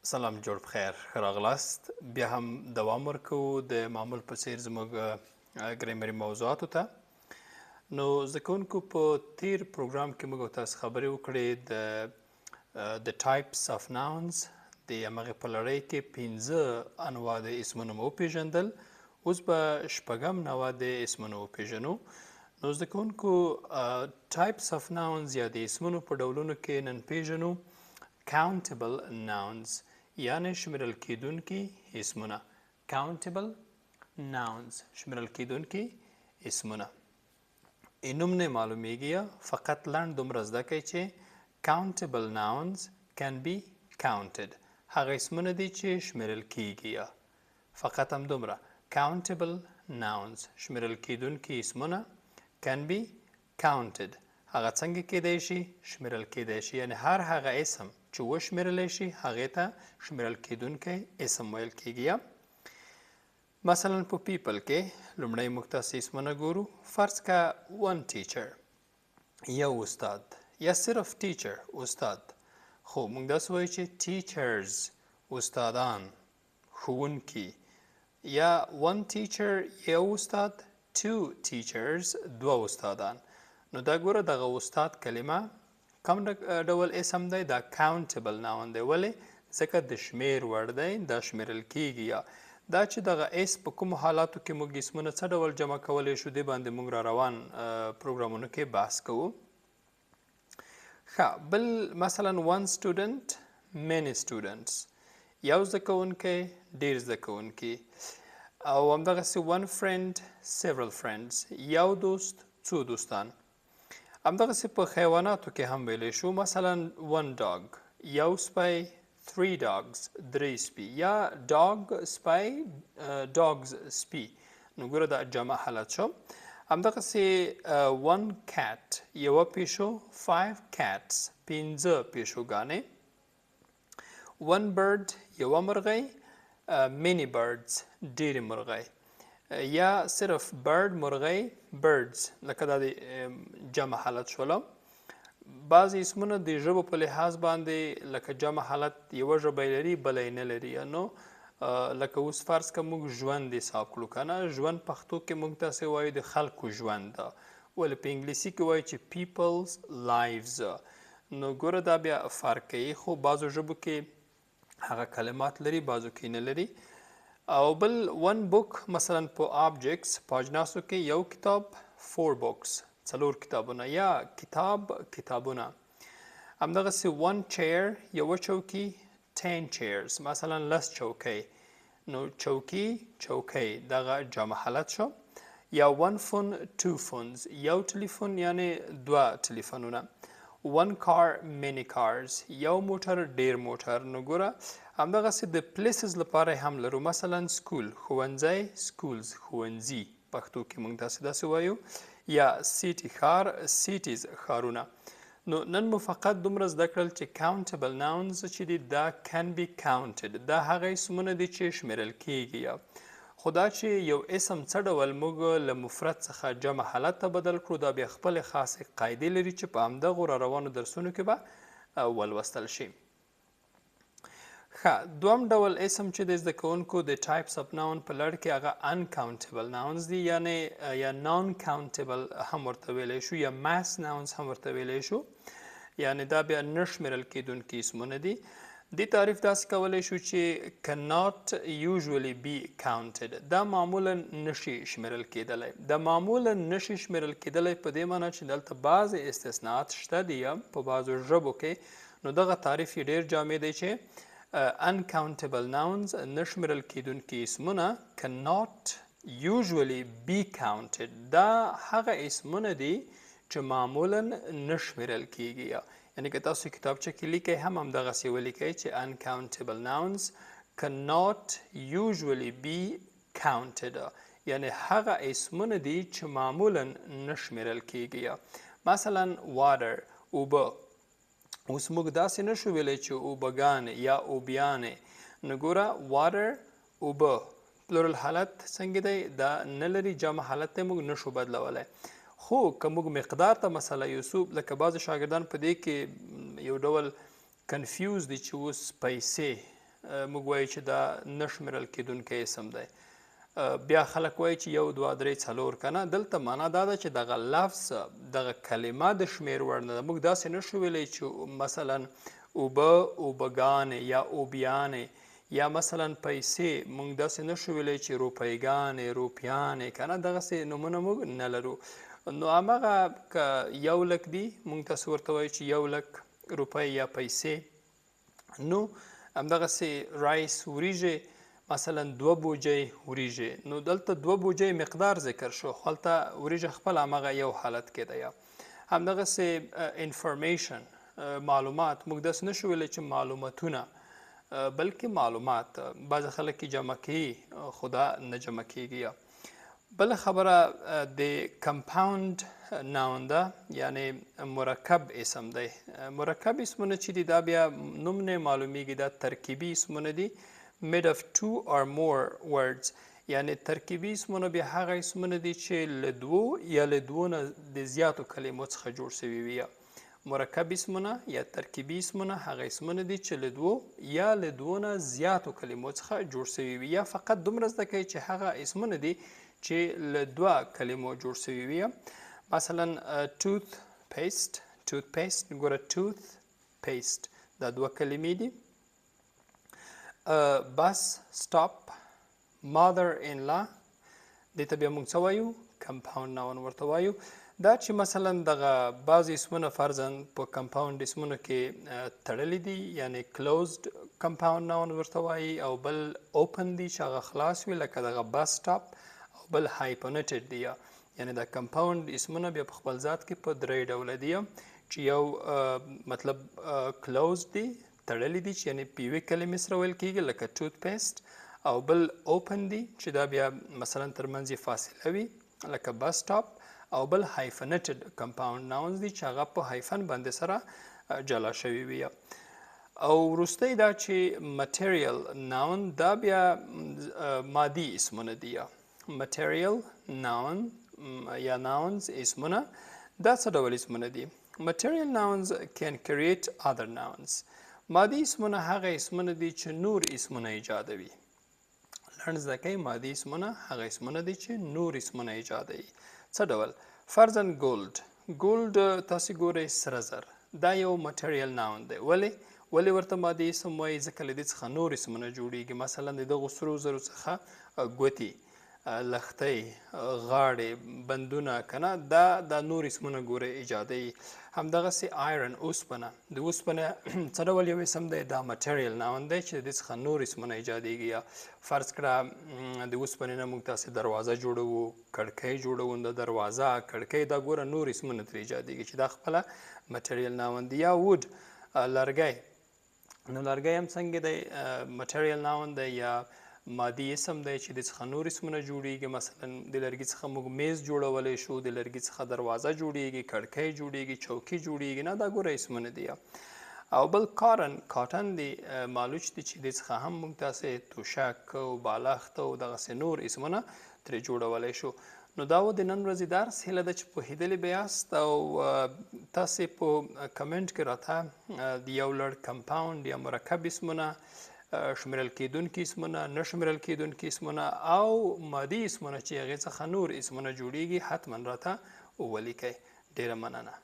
سلام جوړ بخیر ښه راغلاست بیا هم دوام ورکوو د معمول په څیر زموږ ګریمري موضوعاتو ته نو زده کوونکو په تیر پروګرام کې موږ تاسو خبرې وکړې د ټایپس اف ناونز د همغې په لړۍ کې 15 انواع د اسمونو مو وپېژندل اوس به شپږم نوع د اسمونو وپېژنو نو زده کوونکو ټایپس اف ناونز یا د اسمونو په ډولونو کې نن پېژنو countable nouns یعنی شمیرل کیدونکي اسمونه countable nouns شمیرل کیدونکي اسمونه اینوم نه معلومیږي فقط لنډ دومره زده کوئ چې countable nouns can be counted هغه اسمونه دي چې شمیرل کیږي فقط هم دومره countable nouns شمیرل کیدونکي اسمونه can be counted هغه څنګه کېدای شي شمیرل کېدای شي یعنی هر هغه اسم چې وشمیرلی شي هغې ته شمیرل کېدونکی اسم ویل کېږي مثلا په پیپل کې لومړی موږ تاسې اسمونه ګورو فرض که one teacher یو استاد یا صرف teacher استاد خو موږ داسې وایو چې teachers استادان ښوونکي یا one teacher یو استاد two teachers دوه استادان نو دا ګوره دغه استاد کلمه کوم ډول اسم دی دا countable noun دی ولې ځکه د شمیر وړ دی دا شمیرل کیږي دا چې دغه اس په کومو حالاتو کې موږ اسمونه څه ډول جمع کولی شو دې باندې موږ را روان پروګرامونو کې بحث کوو ښه بل مثلا one student many students یو زده کوونکی ډېر زده کوونکي او همدغسې one friend several friends یو دوست څو دوستان همدغسې په حیواناتو کې هم ویلی شو مثلا one dog یو سپی three dogs درې سپي یا dog سپی dogs سپي نو ګوره دا جمع حالت شو همدغسې one cat یوه پیشو five cats پنځه پیشوګانې one bird یوه مرغۍ many birds ډېرې مرغۍ یا صرف bird مرغۍ birds لکه دا د جمع حالت شوله بعضې اسمونه د ژبو په لحاظ باندې لکه جمع حالت یوه ژبه یې لري بله یې نه لري نو لکه اوس فرض که موږ ژوند حساب کړو که نه ژوند پښتو کې موږ تاسې وایو د خلکو ژوند ولې په انګلیسي کې وایو چې people's lives نو ګوره دا بیا فرق کوي خو بعضو ژبو کې هغه کلمات لري بعضو کې نه لري او بل one book مثلا په objects په اجناسو کې یو کتاب four books څلور کتابونه یا کتابونه همدغسې one chair یوه چوکي 10 chairs مثلا لس چوکۍ نو چوکۍ دغه جمع حالت شو یا one phone two phones یو تلیفون یعنی دوه تلیفونونه one car many cars یو موټر ډیر موټر نو ګوره همدغسې د places لپاره هم لرو مثلا school ښوونځی schools ښوونځي پښتو کې موږ داسې وایو یا city ښار cities ښارونه نو نن مو فقط دومره زده کړل چې countable nouns چې دي دا can be counted دا هغه اسمونه دي چې شمیرل کیږي خو دا چې یو اسم څه ډول موږ له مفرد څخه جمع حالت ته بدل کړو دا بیا خپلې خاصې قاعدې لري چې په همدغو را روانو درسونو کې به ولوستل شي ښه دوم ډول اسم چې د زده کوونکو د ټایپس اف ناون په لړ کې هغه uncountable nouns دي یعنی یا non countable هم ورته ویلی شو یا mass nouns هم ورته ویلی شو یعنی دا بیا نه شمیرل کیدونکي اسمونه دي دې تعریف داسې کولی شو چې cannot usually be counted دا معمولا نشي شمیرل کیدلی دا معمولا نشي شمیرل کیدلی په دې معنی چې دلته بعضې استثناءات شته دي په بعضو ژبو کې نو دغه تعریف یې ډېر جامع دی چې uncountable nouns نشمیرل کیدونکي اسمونه cannot usually be counted دا هغه اسمونه دي چې معمولا نشمیرل کیږي یعنی که تاسو کتابچه کې لیکئ هم همدغسې ولیکئ چې uncountable nouns cannot usually be counted یعنی هغه اسمونه دي چې معمولا نشمیرل کیږي مثلا water اوبه اوس موږ داسې نشو ویلی چې اوبهګانې یا اوبیانې نو ګوره water اوبه پلورل حالت څنګه دی دا نه لري جمع حالت ته موږ نشو بدلولی خو که موږ مقدار ته مسله یوسو لکه بعضې شاګردان په دې کې یو ډول کنفیوز دي چې اوس پیسې موږ وایو چې دا نه شمیرل کېدونکی اسم دی. بیا خلک وایي چې 1 2 3 4 کنه. دلته معنا دا ده چې دغه لفظ دغه کلمه د شمیر وړ نه ده. موږ داسې نشو ویلی چې مثلا اوبه اوبهګانې یا اوبیانې یا مثلا پیسې موږ داسې نشو ویلی چې روپیګانې روپیانې کنه. دغسې نومونه موږ نه لرو. نو هماغه که 1 لک دی موږ تاسو ورته وایو چې 1 لک روپۍ یا پیسې. نو همدغسې رایس وریژې مثلا 2 بوجۍ وریژې. نو دلته 2 بوجۍ مقدار ذکر شو خو هلته وریژه خپله همغه یو حالت کې ده. یا همدغسې انفارمیشن معلومات موږ داسې نشو ویلی چې معلوماتونه بلکې معلومات. بعضې خلک یې جمع کوي خو دا نه جمع کیږي. یا بله خبره د کمپاوند ناون ده یعنی مرکب اسم دی. مرکب اسمونه چې دي دا بیا نوم نه معلومیږي. دا ترکیبي اسمونه دي made of 2 or more words. یعنی ترکیبي اسمونه بیا هغه اسمونه دي چې له 2 یا له 2 نه د زیاتو کلمو څخه جوړ شوي وي. مرکب اسمونه یا ترکیبي اسمونه هغه اسمونه دي چې له 2 یا له 2 نه زیاتو کلمو څخه جوړ شوي وي. یا فقط دومره زده کوي چې هغه اسمونه دي چې له 2 کلمو جوړ شوي وي. مثلا tooth paste ګوره tooth paste دا 2 کلمې دي. bus stop mother in law دې ته بیا موږ څه وایو کمپاوند ناون ورته وایو. دا چې مثلا دغه بعضې اسمونه فرضاً په کمپاوند اسمونو کې تړلي دي یعنی کلوزد کمپاوند ناون ورته وایي او بل اوپن دي چې هغه خلاص وي لکه دغه بس سټاپ او بل هایپونیټډ دي. یعنی د کمپاوند اسمونه بیا په خپل ذات کې په 3 ډوله دي چې یو مطلب کلوزد دي تړلي دي چې یعنی په یوې کلمې سره ویل کېږي لکه ټوت پیسټ او بل اوپن دي چې دا بیا مثلا ترمنځ یې فاصله وي لکه بس سټاپ او بل هایفنټډ کمپاوند ناونز دي چې هغه په هایفن باندې سره جلا شوي وي. او وروستی دا چې مټیریل ناون دا بیا مادي اسمونه دي. مټیریل ناون یا ناونز اسمونه دا څه ډول اسمونه دي؟ Material nouns can create other nouns. مادي اسمونه هغه اسمونه دي چې نور اسمونه ایجادوي. لنډ زده کوئ مادي اسمونه هغه اسمونه دي چې نور اسمونه ایجادوي. څه ډول؟ فرضاً ګولډ. ګولډ تاسې ګورئ سره زر دا یو مټیریل ناون دی. ولې ورته مادي اسم وایي؟ ځکه له دې څخه نور اسمونه جوړیږي. مثلا د دغو سرو زرو څخه ګوتې لښتۍ غاړې بندونه کنه دا نور اسمونه ګوره ایجادوي. همدغسې آیرن اوسپنه د اوسپنه څه ډول یو اسم دی؟ دا مټیریل ناون دی چې د دې څخه نور اسمونه ایجادیږي. یا فرض کړه د اوسپنې نه موږ تاسې دروازه جوړوو کړکۍ جوړوو د دروازه کړکۍ دا ګوره نور اسمونه ترې ایجادیږي چې دا خپله مټیریل ناون دی. یا وود لرګی نو لرګی هم څنګه دی؟ مټیریل ناون دی یا مادي اسم دی چې د څخه نور اسمونه جوړیږي. مثلا د لرګي څخه موږ میز جوړولی شو د لرګي څخه دروازه جوړیږي کړکۍ جوړیږي چوکۍ جوړیږي. نه دا ګوره اسمونه دي. او بل کاټن دی مالوچ دی چې د څخه هم موږ تاسې توشک او بالښت او دغسې نور اسمونه ترې جوړولی شو. نو دا و د نن ورځې درس. هیله ده چې پوهېدلي به یاست او تاسې په کمنټ کې راته د یو لړ کمپاوند یا مرکب اسمونه شمیرل کېدونکي اسمونه نه شمیرل کېدونکي اسمونه او مادي اسمونه چې هغې څخه نور اسمونه جوړیږي حتما راته ولیکئ. ډېره مننه.